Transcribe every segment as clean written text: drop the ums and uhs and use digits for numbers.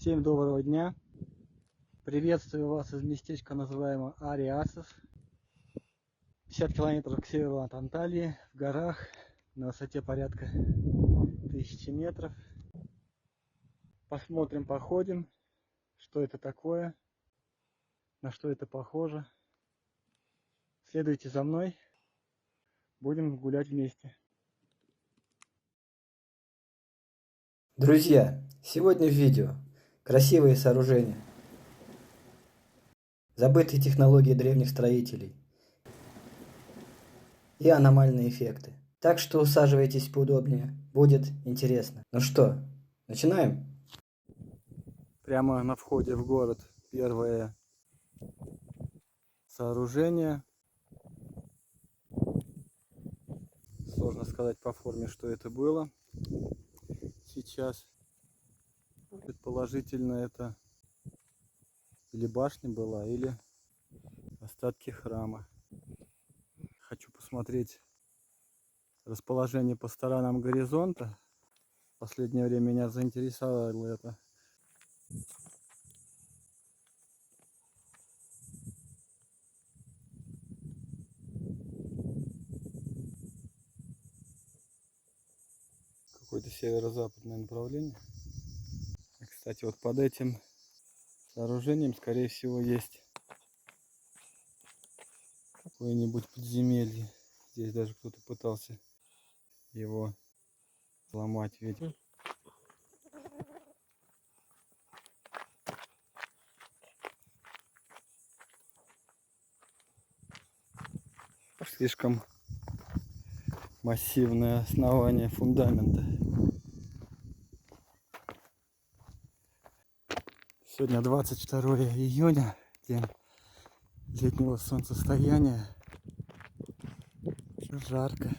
Всем доброго дня! Приветствую вас из местечка, называемого Ариасов. 50 километров к северу от Анталии, в горах, на высоте порядка 1000 метров. Посмотрим, походим, что это такое, на что это похоже. Следуйте за мной, будем гулять вместе. Друзья, сегодня в видео красивые сооружения, забытые технологии древних строителей и аномальные эффекты. Так что усаживайтесь поудобнее, будет интересно. Ну что, начинаем? Прямо на входе в город первое сооружение. Сложно сказать по форме, что это было. Сейчас предположительно это или башня была, или остатки храма. Хочу посмотреть расположение по сторонам горизонта. В последнее время меня заинтересовало это. Какое-то северо-западное направление. И, кстати, вот под этим сооружением, скорее всего, есть какое-нибудь подземелье. Здесь даже кто-то пытался его сломать, видимо. Слишком массивное основание фундамента. Сегодня 22 июня, день летнего солнцестояния. Жарко.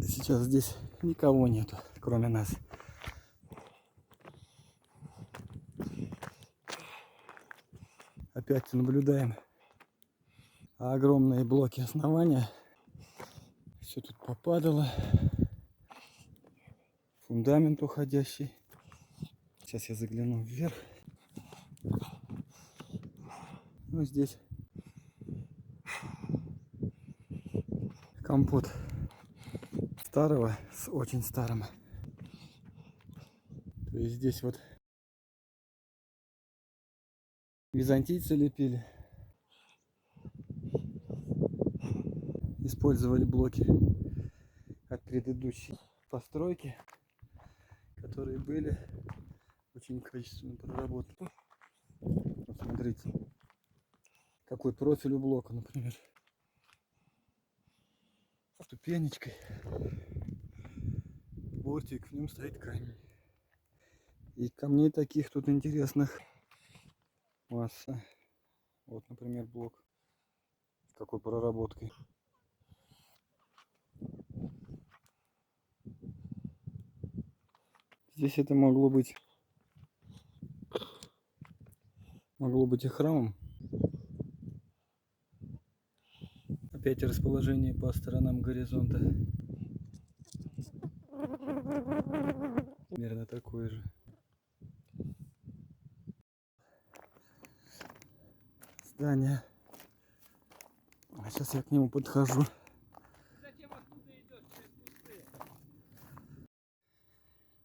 Сейчас здесь никого нету, кроме нас. Опять наблюдаем огромные блоки основания. Все тут попадало. Фундамент уходящий. Сейчас я загляну вверх. Ну, здесь компот старого с очень старым. То есть здесь вот византийцы лепили. Использовали блоки от предыдущей постройки, которые были очень качественно проработаны. Посмотрите, какой профиль у блока, например. Ступенечкой. Бортик, в нем стоит камень. И камней таких тут интересных масса. Вот, например, блок с какой проработкой. Здесь это могло быть и храмом. Опять расположение по сторонам горизонта. Примерно такое же. Здание. А сейчас я к нему подхожу.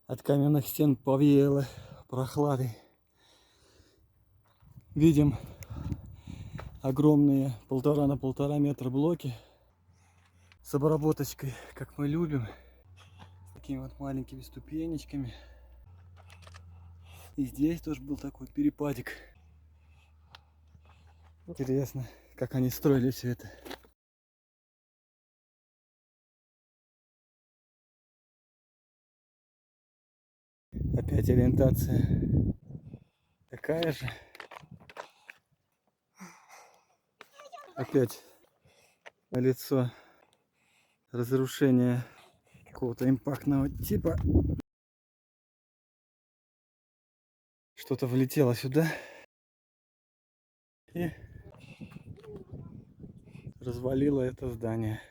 От каменных стен повеяло прохладой. Видим огромные 1,5 на 1,5 метра блоки с обработочкой, как мы любим, с такими вот маленькими ступенечками. И здесь тоже был такой перепадик. Интересно, как они строили все это. Опять ориентация такая же. Опять налицо разрушение какого-то импактного типа. Что-то влетело сюда и развалило это здание.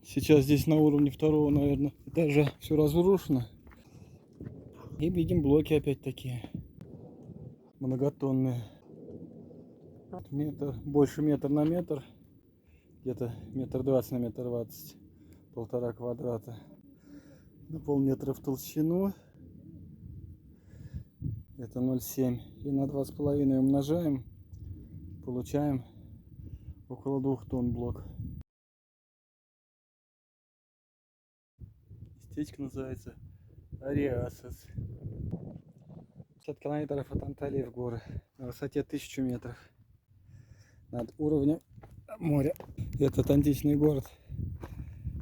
Сейчас здесь на уровне второго, наверное, этажа все разрушено. И видим блоки опять такие многотонные. Метр, больше метр на метр. Где-то метр 20 на метр 20. 1,5 квадрата. На полметра в толщину. Это 0,7. И на 2,5 умножаем. Получаем около 2 тонн блок. Местечко называется Ариасос. 50 километров от Анталии в горы. На высоте 1000 метров. Над уровнем моря. Этот античный город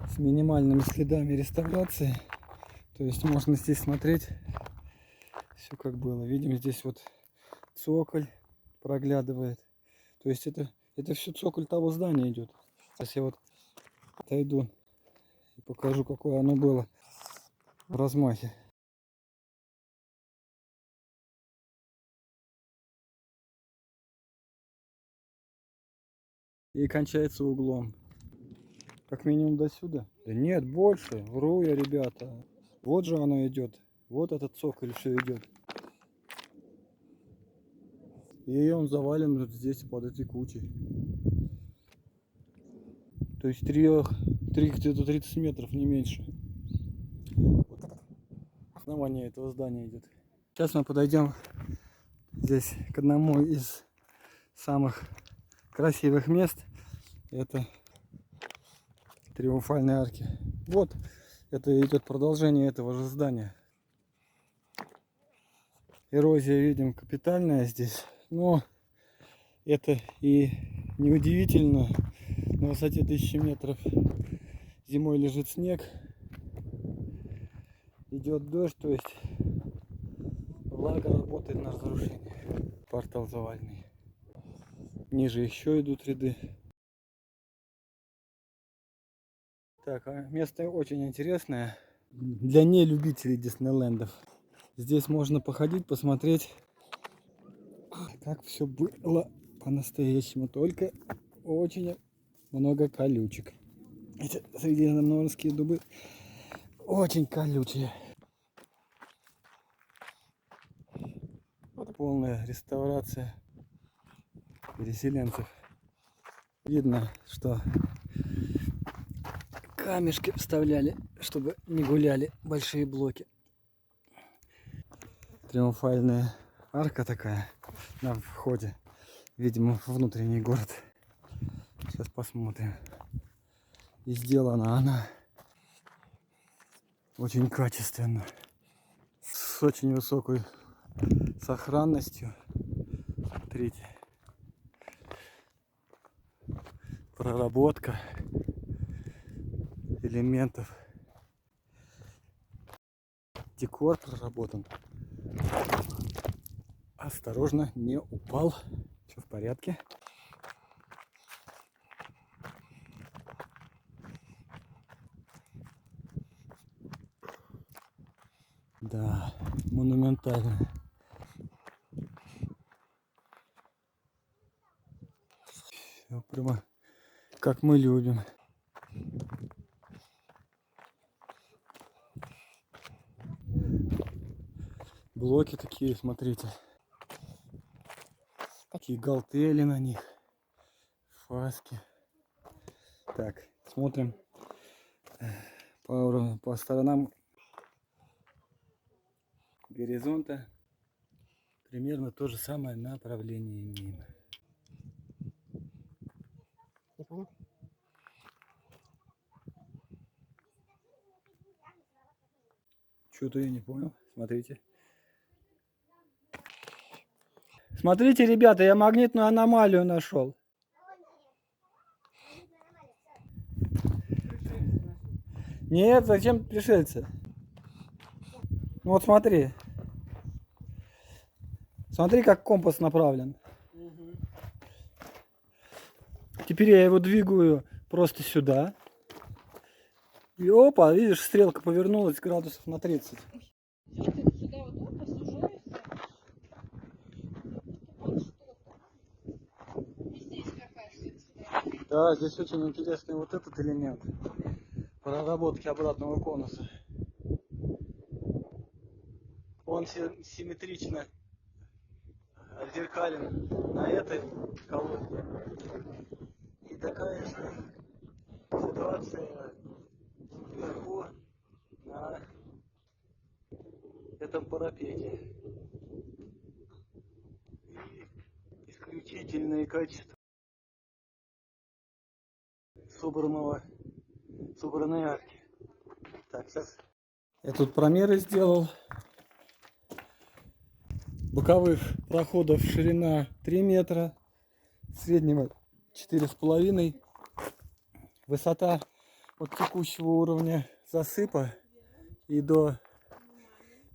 с минимальными следами реставрации. То есть можно здесь смотреть все как было. Видим, здесь вот цоколь проглядывает. То есть это все цоколь того здания идет. Сейчас я вот отойду и покажу, какое оно было в размахе. И кончается углом. Как минимум до сюда. Да нет, больше. Вру я, ребята. Вот же оно идет. Вот этот цоколь все идет. И он завален вот здесь под этой кучей. То есть 3 где-то 30 метров, не меньше. Вот основание этого здания идет. Сейчас мы подойдем здесь к одному из самых красивых мест. Это Триумфальной арки. Вот это идет продолжение этого же здания. Эрозия, видим, капитальная здесь. Но это и неудивительно. На высоте 1000 метров зимой лежит снег. Идет дождь, то есть влага работает на разрушение. Портал заваленный. Ниже еще идут ряды. Так, место очень интересное для нелюбителей Диснейлендов. Здесь можно походить, посмотреть, как все было по-настоящему. Только очень много колючек. Эти средиземноморские дубы очень колючие. Вот полная реставрация переселенцев. Видно, что камешки вставляли, чтобы не гуляли большие блоки. Триумфальная арка такая на входе, видимо, в внутренний город. Сейчас посмотрим. И сделана она очень качественно, с очень высокой сохранностью. Смотрите, проработка элементов. Декор проработан. Осторожно, не упал. Все в порядке. Да, монументально. Все прямо как мы любим. Блоки такие, смотрите. Такие галтели на них. Фаски. Так, смотрим по сторонам горизонта. Примерно то же самое направление имеем. Не понял? Что-то я не понял. Смотрите. Смотрите, ребята, я магнитную аномалию нашел. Нет, зачем пришельцы? Ну вот смотри. Смотри, как компас направлен. Теперь я его двигаю просто сюда. И опа, видишь, стрелка повернулась градусов на 30. Сюда вот опа, сужается. И здесь какая-то. Да, здесь очень интересный вот этот элемент. проработки обратного конуса. Он симметрично отзеркален на этой колонне. И такая же ситуация вверху на этом парапете. И исключительное качество собранной арки. Так, сейчас я тут промеры сделал. Боковых проходов ширина 3 метра, среднего 4,5. Высота от текущего уровня засыпа и до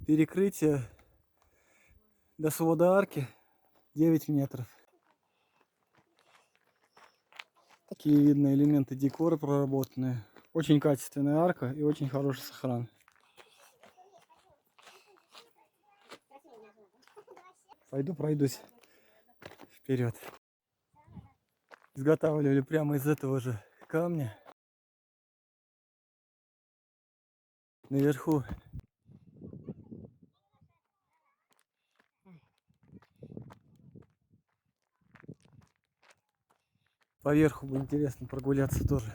перекрытия, до свода арки 9 метров. Такие видны элементы декора проработанные. Очень качественная арка и очень хороший сохран. Пойду пройдусь вперед. Изготавливали прямо из этого же камня. Наверху поверху бы интересно прогуляться тоже.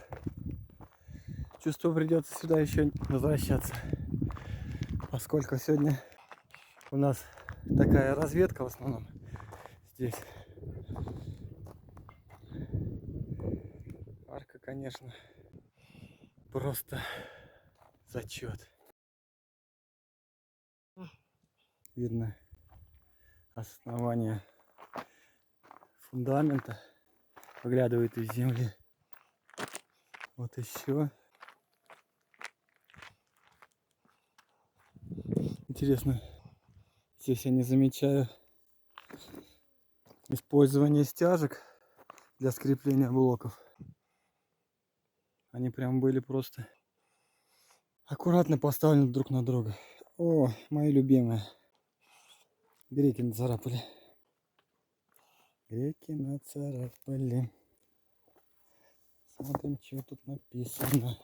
Чувствую, придется сюда еще возвращаться, поскольку сегодня у нас такая разведка в основном здесь. Арка, конечно, просто зачет. Видно основание фундамента, выглядывает из земли. Вот еще. Интересно, здесь я не замечаю использование стяжек для скрепления блоков. Они прям были просто аккуратно поставлены друг на друга. О, мои любимые. Греки нацарапали. Греки нацарапали. Смотрим, что тут написано.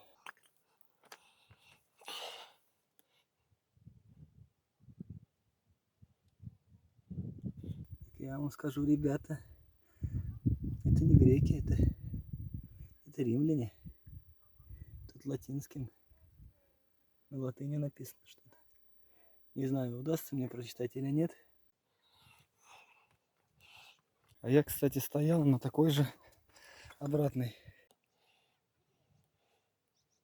Я вам скажу, ребята, это не греки, это римляне. Тут латинским, на латыни написано что-то. Не знаю, удастся мне прочитать или нет. А я, кстати, стоял на такой же обратной,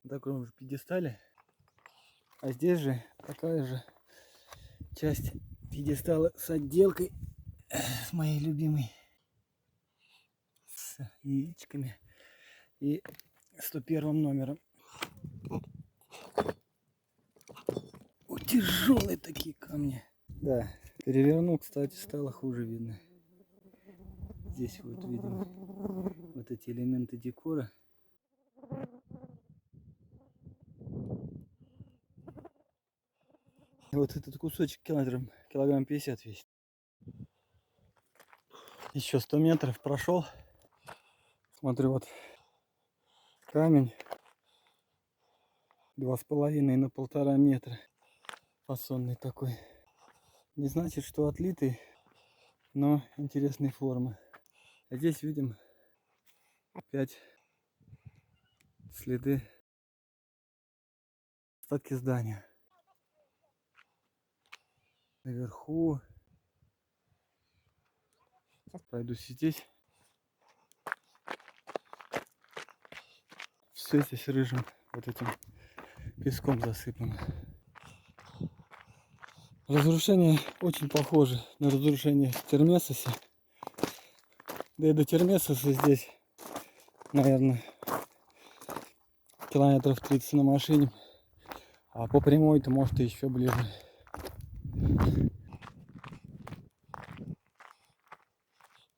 на таком же пьедестале. А здесь же такая же часть пьедестала с отделкой, с моей любимой, с яичками и 101 номером. О, тяжелые такие камни. Да, перевернул, кстати, стало хуже видно. Здесь вот видим вот эти элементы декора. И вот этот кусочек килограмм 50 весит. Еще 100 метров прошел. Смотрю, вот камень 2,5 на 1,5 метра. Фасонный такой. Не значит, что отлитый, но интересной формы. А здесь видим опять следы, остатки здания. Наверху. Пройдусь здесь. Все здесь рыжим вот этим песком засыпано. Разрушение очень похоже на разрушение в Термессосе. Да и до Термессоса здесь, наверное, километров 30 на машине. А по прямой-то может и еще ближе.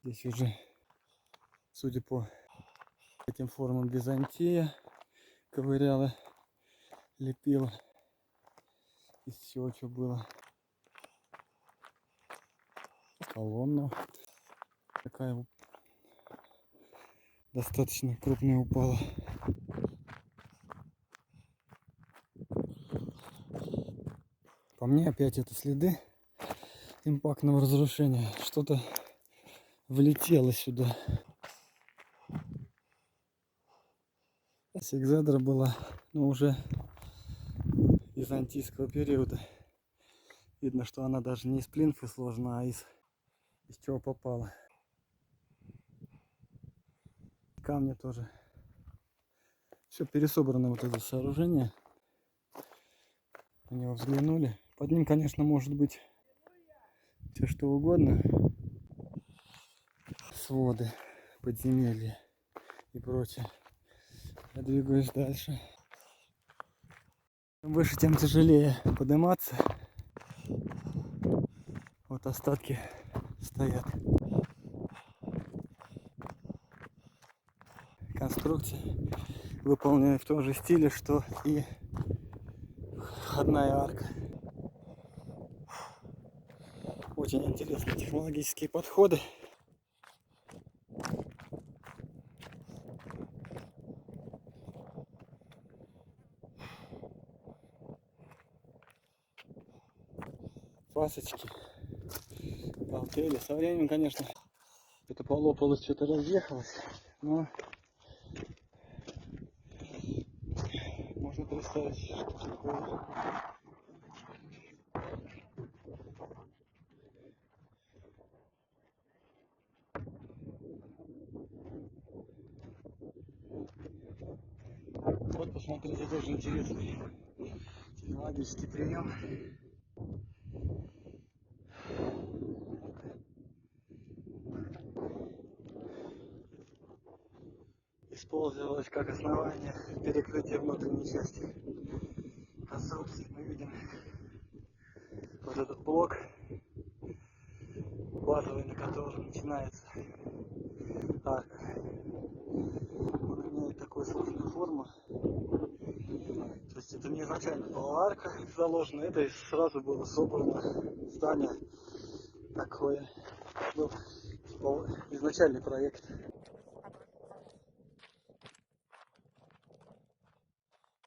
Здесь уже, судя по этим формам, Византия ковыряла, лепила из всего, что было. Колонна такая достаточно крупная упала. мне опять это следы импактного разрушения. Что-то влетело сюда. Сигзедра была, но уже византийского периода. Видно, что она даже не из плинфы сложена, а из чего попало. Камни тоже. Все пересобрано, вот это сооружение. На него взглянули. Под ним, конечно, может быть все что угодно. Своды, подземелья и прочее. Я двигаюсь дальше. Чем выше, тем тяжелее подниматься. Вот остатки стоят. Конструкция выполнена в том же стиле, что и входная арка. Очень интересные технологические подходы. Фасочки, болтели. Со временем, конечно, это полопалось, что-то разъехалось, но можно представить, что такое. Вот, посмотрите, тоже интересный технологический прием. Использовалось как основание перекрытия внутренней части конструкции. Мы видим вот этот блок базовый, на котором начинается арка. Он имеет такую сложную форму. То есть это не изначально была арка заложена, это сразу было собрано здание. Такое был изначальный проект.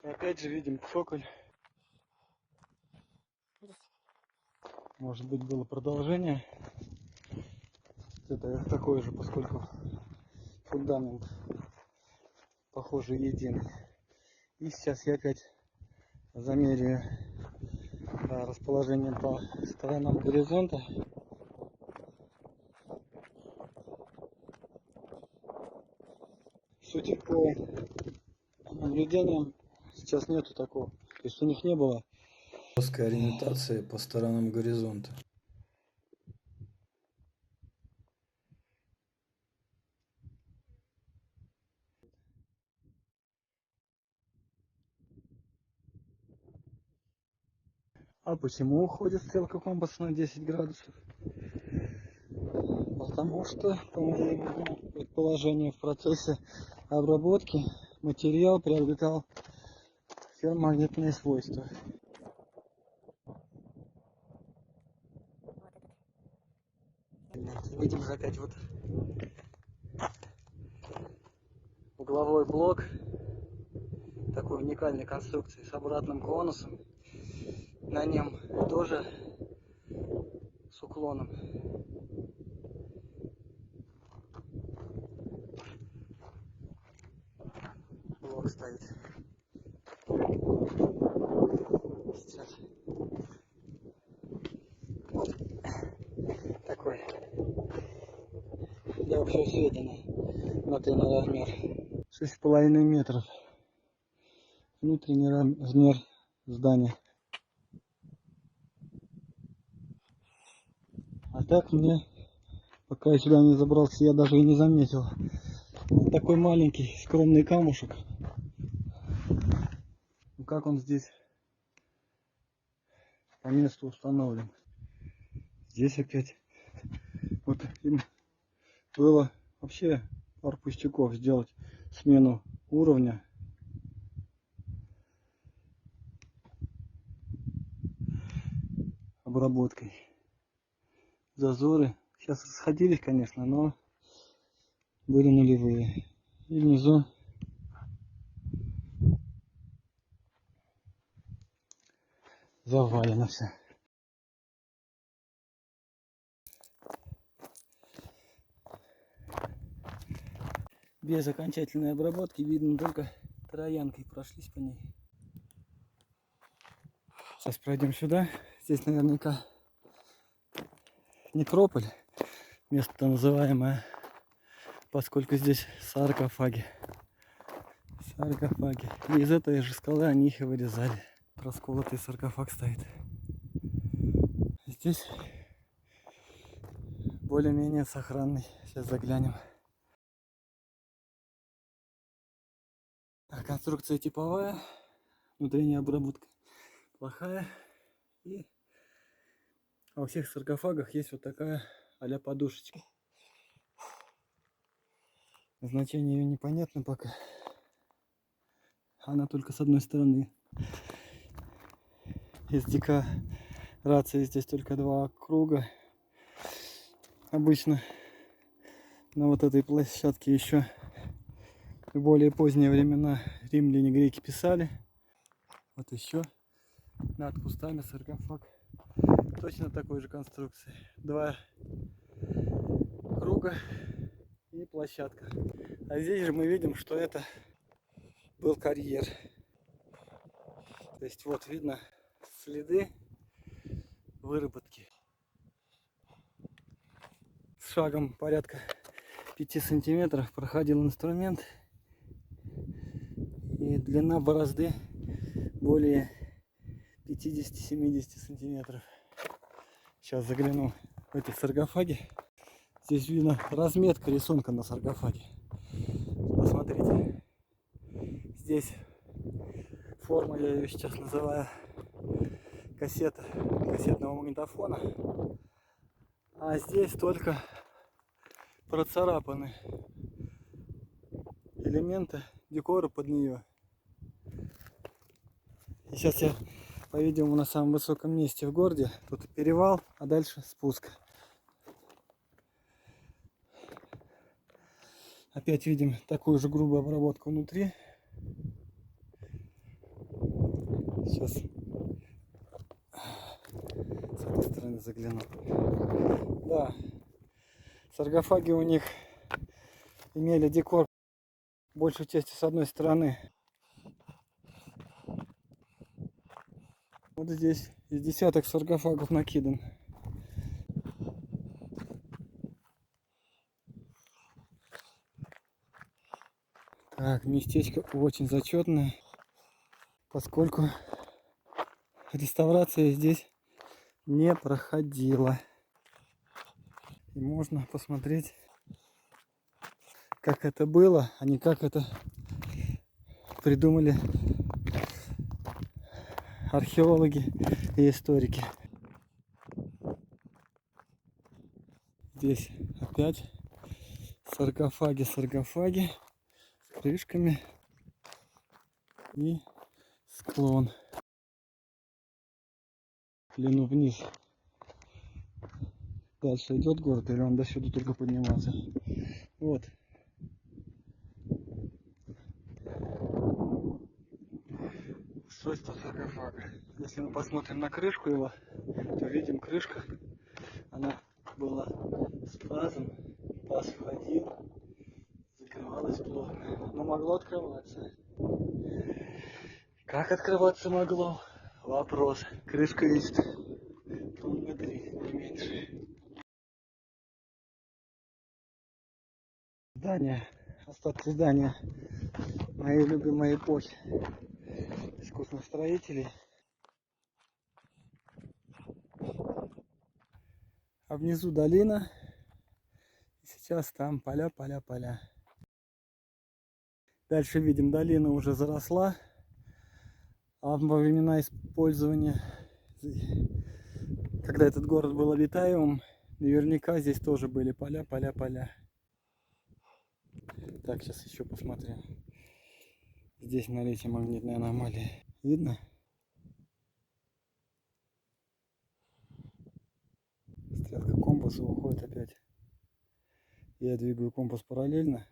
И опять же видим цоколь. Может быть, было продолжение. Это такое же, поскольку фундамент похоже единый. И сейчас я опять замеряю расположение по сторонам горизонта. Судя по наблюдениям, сейчас нету такого. То есть у них не было Плоская ориентация по сторонам горизонта. А почему уходит стрелка компаса на 10 градусов? Потому что, по моему предположению, в процессе обработки материал приобретал ферромагнитные свойства. Видим же опять вот угловой блок такой уникальной конструкции с обратным конусом. На нем тоже с уклоном. Блок стоит. Сейчас такой для общего сведения. Внутренний размер 6,5 метров. Внутренний размер здания. А так мне, пока я сюда не забрался, я даже и не заметил. Вот такой маленький скромный камушек. Ну как он здесь по месту установлен? Здесь опять. Вот им было вообще пару пустяков сделать смену уровня. Обработкой. Зазоры сейчас расходились, конечно, но были нулевые. И внизу завалено все. Без окончательной обработки, видно только троянкой прошлись по ней. Сейчас пройдем сюда. Здесь наверняка некрополь, место называемое, поскольку здесь саркофаги. Саркофаги. И из этой же скалы они их и вырезали. Расколотый саркофаг стоит. Здесь более-менее сохранный. Сейчас заглянем. А конструкция типовая, внутренняя обработка плохая. И во всех саркофагах есть вот такая а-ля подушечка. Значение ее непонятно пока. Она только с одной стороны. Из декорации здесь только два круга. Обычно на вот этой площадке еще в более поздние времена римляне, греки писали. Вот еще над кустами саркофаг точно такой же конструкции. Два круга и площадка. А здесь же мы видим, что это был карьер. То есть вот видно следы выработки. С шагом порядка 5 сантиметров проходил инструмент. И длина борозды более 50-70 сантиметров. Сейчас загляну в эти саркофаги. Здесь видно разметка рисунка на саркофаге. Посмотрите. Здесь форма, я ее сейчас называю кассетного магнитофона. А здесь только процарапаны элементы декора под нее. И сейчас я, по-видимому, на самом высоком месте в городе. Тут перевал, а дальше спуск. Опять видим такую же грубую обработку внутри. Сейчас с этой стороны загляну. Да, саркофаги у них имели декор большей части с одной стороны. Вот здесь из десяток саркофагов накидан. Так, местечко очень зачетное, поскольку реставрация здесь не проходила. И можно посмотреть, как это было, а не как это придумали археологи и историки. Здесь опять саркофаги с крышками и склон. Длину вниз. Дальше идет город, или он до сюда только подниматься. Вот. Свойства саркофага. Если мы посмотрим на крышку его, то видим, крышка, она была с пазом, паз входил, закрывалась плотно, но могло открываться. Как открываться могло? Вопрос. Крышка есть внутри, не меньше. Здание, остатки здания моей любимой эпохи искусных строителей. А внизу долина. И сейчас там поля. Дальше видим, долина уже заросла. А во времена использования, когда этот город был обитаемым, наверняка здесь тоже были поля. Так, сейчас еще посмотрим. Здесь наличие магнитной аномалии. Видно? Стрелка компаса уходит опять. Я двигаю компас параллельно,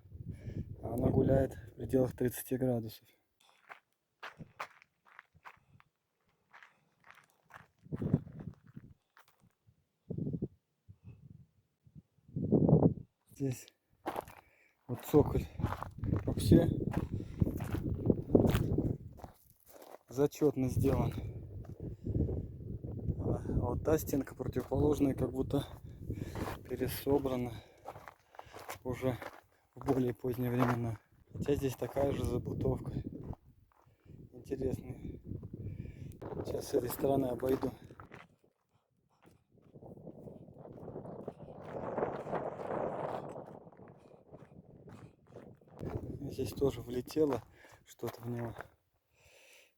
а она гуляет в пределах 30 градусов. Здесь вот цоколь вообще зачетно сделан. А вот та стенка противоположная как будто пересобрана уже в более поздние времена. Хотя здесь такая же забутовка. Интересная. Сейчас с этой стороны обойду. Здесь тоже влетело что-то в него.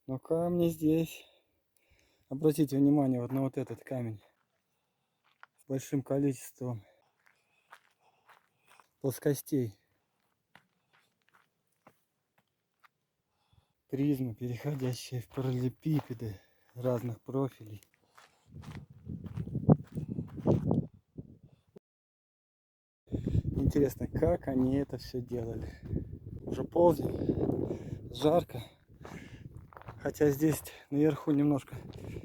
Но камни здесь. Обратите внимание вот на вот этот камень. С большим количеством плоскостей. Призмы, переходящие в параллелепипеды разных профилей. Интересно, как они это все делали. Уже полдень, жарко. Хотя здесь наверху немножко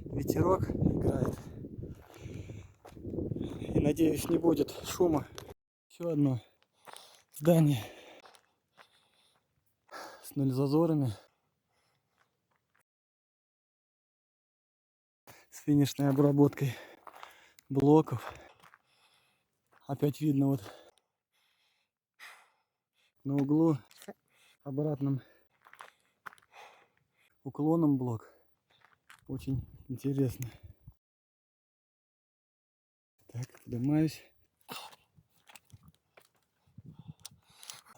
ветерок играет. И надеюсь, не будет шума. Еще одно здание с зазорами. С финишной обработкой блоков. Опять видно вот на углу обратным уклоном блок. Очень интересно. Так, поднимаюсь.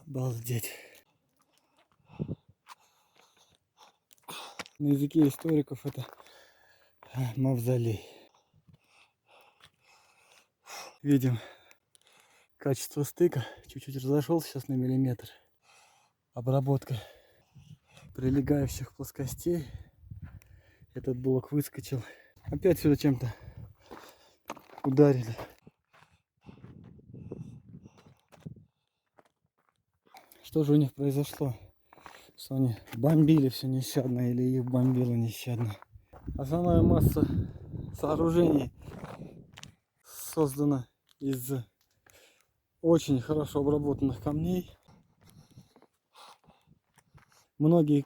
Обалдеть. На языке историков это мавзолей. Видим качество стыка. Чуть-чуть разошелся сейчас на миллиметр. Обработка прилегающих плоскостей. Этот блок выскочил. Опять сюда чем-то ударили. Что же у них произошло? Что они бомбили все нещадно или их бомбило нещадно? Основная масса сооружений создана из очень хорошо обработанных камней. Многие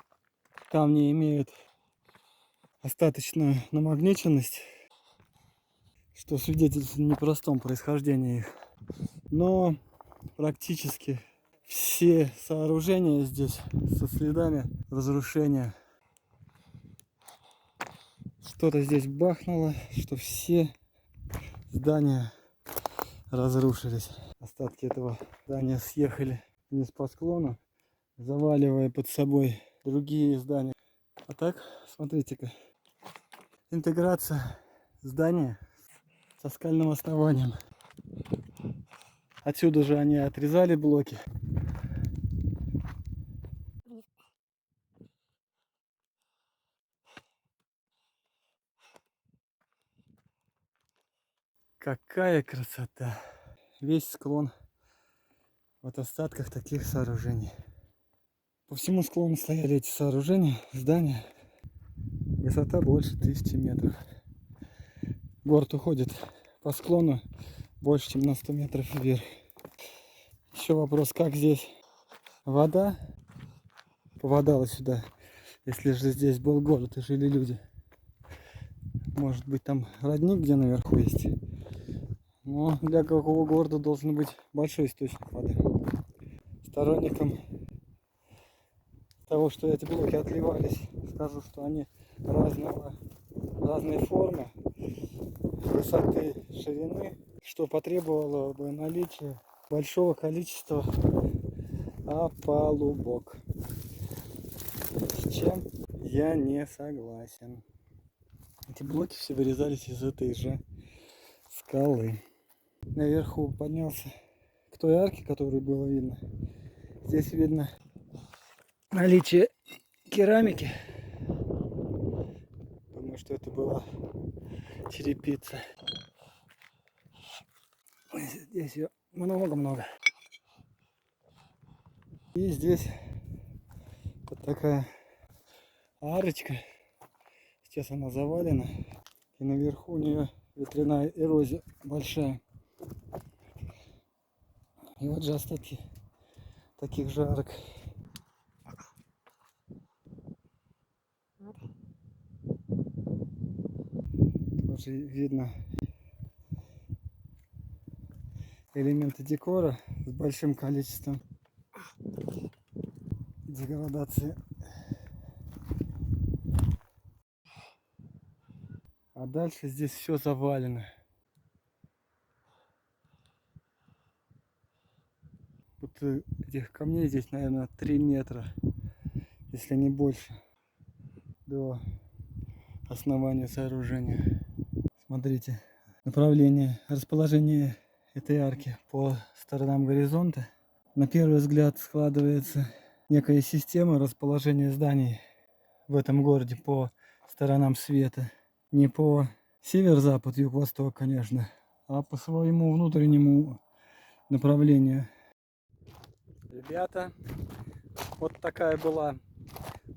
камни имеют остаточную намагниченность, что свидетельствует о непростом происхождении их. Но практически все сооружения здесь со следами разрушения. Что-то здесь бахнуло, что все здания разрушились. Остатки этого здания съехали вниз по склону, заваливая под собой другие здания. А так, смотрите-ка, интеграция здания со скальным основанием. Отсюда же они отрезали блоки. Какая красота! Весь склон в остатках таких сооружений. По всему склону стояли эти сооружения, здания. Высота больше 1000 метров. Город уходит по склону больше, чем на 100 метров вверх. Еще вопрос, как здесь вода попадала сюда, если же здесь был город и жили люди. Может быть, там родник где наверху есть. Но для какого города должен быть большой источник воды. Сторонникам того, что эти блоки отливались, скажу, что они разной формы, высоты, ширины, что потребовало бы наличия большого количества опалубок. С чем я не согласен. Эти блоки все вырезались из этой же скалы. Наверху поднялся к той арке, которую было видно. Здесь видно наличие керамики. Думаю, что это была черепица. Здесь ее много-много. И здесь вот такая арочка. Сейчас она завалена. И наверху у нее ветряная эрозия большая. И вот же остатки таких же арок. Также видно элементы декора с большим количеством деградации. А дальше здесь все завалено. Вот этих камней здесь, наверное, 3 метра, если не больше, до основания сооружения. Смотрите, направление, расположение этой арки по сторонам горизонта. На первый взгляд складывается некая система расположения зданий в этом городе по сторонам света. Не по север-запад, юг-восток, конечно, а по своему внутреннему направлению. Ребята, вот такая была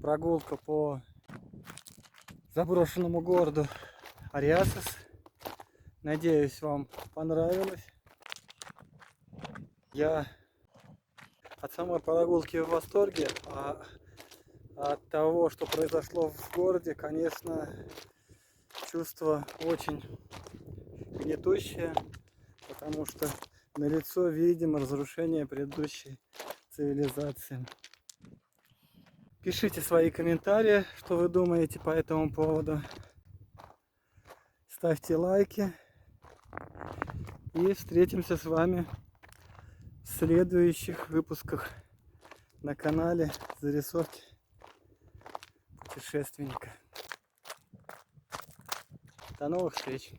прогулка по заброшенному городу Ариасос. Надеюсь, вам понравилось. Я от самой прогулки в восторге, а от того, что произошло в городе, конечно, чувство очень гнетущее, потому что налицо видим разрушение предыдущей цивилизации. Пишите свои комментарии, что вы думаете по этому поводу. Ставьте лайки. И встретимся с вами в следующих выпусках на канале Зарисовки путешественника. До новых встреч!